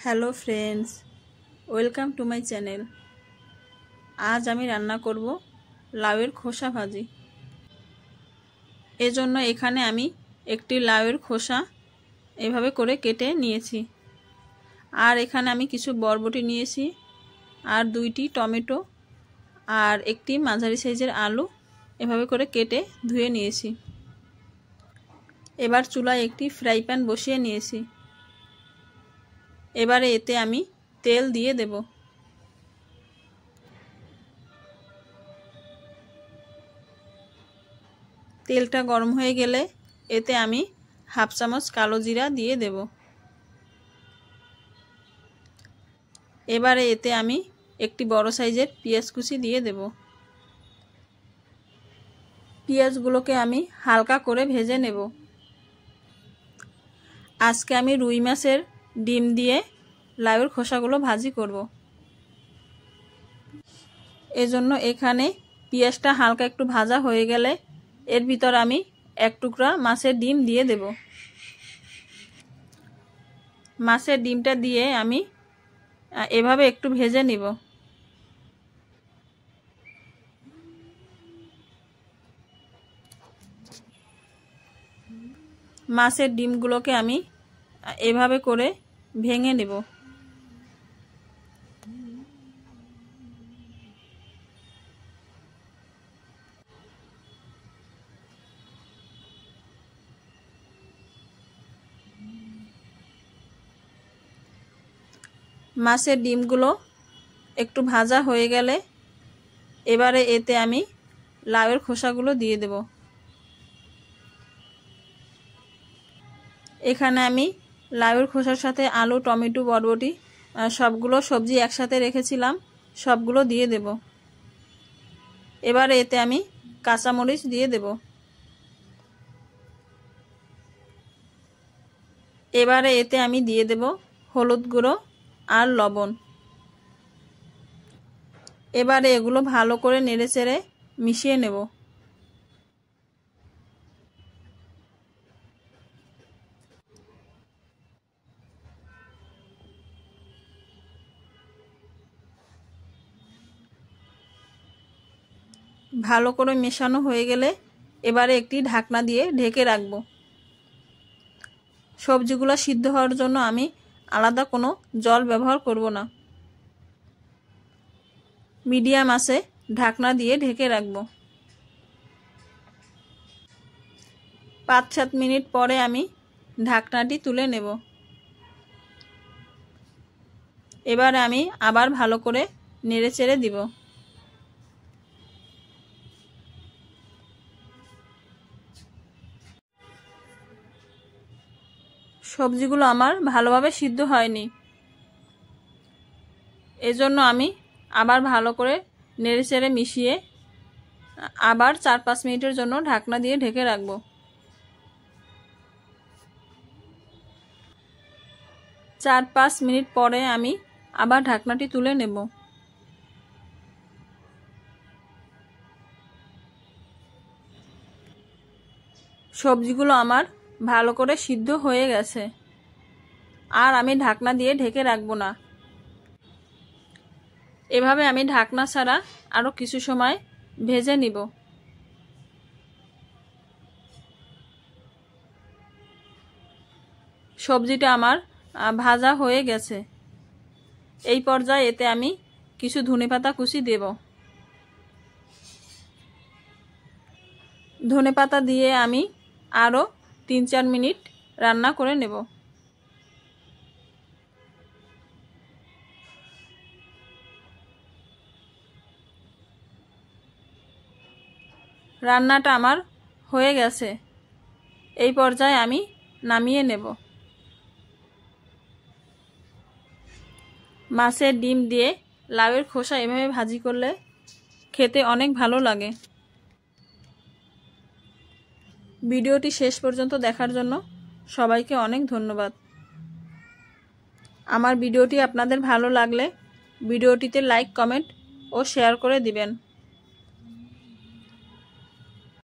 Hello friends, welcome to my channel. আজ আমি রান্না করব লাউয়ের খোসা ভাজি। এজন্য এখানে আমি একটি লাউয়ের খোসা এভাবে করে কেটে নিয়েছি। আর এখানে আমি কিছু বরবটি নিয়েছি, আর 2টি টমেটো, আর একটি মাঝারি সাইজের আলু এভাবে করে কেটে ধুয়ে নিয়েছি। এবার চুলায় একটি ফ্রাই প্যান বসিয়ে নিয়েছি। এবারে এতে আমি তেল দিয়ে দেব। তেলটা গরম হয়ে গেলে এতে আমি হাফ চামচ কালো জিরা দিয়ে দেব। এবারে এতে আমি একটি বড় সাইজের পেঁয়াজ কুচি দিয়ে দেব। পেঁয়াজগুলোকে আমি হালকা করে ভেজে নেব। আজকে আমি রুই মাছের ডিম দিয়ে লাউয়ের খোসাগুলো ভাজি করব। এজন্য এখানে পেঁয়াজটা হালকা একটু ভাজা হয়ে গেলে এর ভিতর আমি এক টুকরা মাছের ডিম দিয়ে দেব। মাছের ডিমটা দিয়ে আমি এভাবে একটু ভেজে নিব। মাছের ডিমগুলোকে আমি এভাবে করে ভেঙে নেব। মাছের ডিমগুলো একটু ভাজা হয়ে গেলে এবারে এতে আমি লাউয়ের খোসাগুলো দিয়ে দেব। এখানে আমি লাউয়ের খোসার সাথে আলু, টমেটো, বরবটি সবগুলো সবজি একসাথে রেখেছিলাম, সবগুলো দিয়ে দেব। এবারে এতে আমি কাঁচামরিচ দিয়ে দেব। এবারে এতে আমি দিয়ে দেব হলুদ গুঁড়ো আর লবণ। এবারে এগুলো ভালো করে নেড়েচেড়ে মিশিয়ে নেব। ভালো করে মেশানো হয়ে গেলে এবারে একটি ঢাকনা দিয়ে ঢেকে রাখব। সবজিগুলো সিদ্ধ হওয়ার জন্য আমি আলাদা কোনো জল ব্যবহার করব না। মিডিয়াম আঁচে ঢাকনা দিয়ে ঢেকে রাখব। 5-7 মিনিট পরে আমি ঢাকনাটি তুলে নেব। এবার আমি আবার ভালো করে নেড়েচেড়ে দিব। সবজিগুলো আমার ভালোভাবে সিদ্ধ হয়নি, এজন্য আমি আবার ভালো করে নেড়েচেড়ে মিশিয়ে আবার 4-5 মিনিটের জন্য ঢাকনা দিয়ে ঢেকে রাখব। 4-5 মিনিট পরে আমি আবার ঢাকনাটি তুলে নেব। সবজিগুলো আমার ভালো করে সিদ্ধ হয়ে গেছে, আর আমি ঢাকনা দিয়ে ঢেকে রাখব না। এভাবে আমি ঢাকনা ছাড়া আরও কিছু সময় ভেজে নিব। সবজিটা আমার ভাজা হয়ে গেছে। এই পর্যায়ে এতে আমি কিছু ধনেপাতা কুচি দেব। ধনেপাতা দিয়ে আমি আরও 3-4 মিনিট রান্না করে নেব। রান্নাটা আমার হয়ে গেছে। এই পর্যায়ে আমি নামিয়ে নেব। মাছের ডিম দিয়ে লাউয়ের খোসা এভাবে ভাজি করলে খেতে অনেক ভালো লাগে। ভিডিওটি শেষ পর্যন্ত দেখার জন্য সবাইকে অনেক ধন্যবাদ। আমার ভিডিওটি আপনাদের ভালো লাগলে ভিডিওটিতে লাইক, কমেন্ট ও শেয়ার করে দিবেন।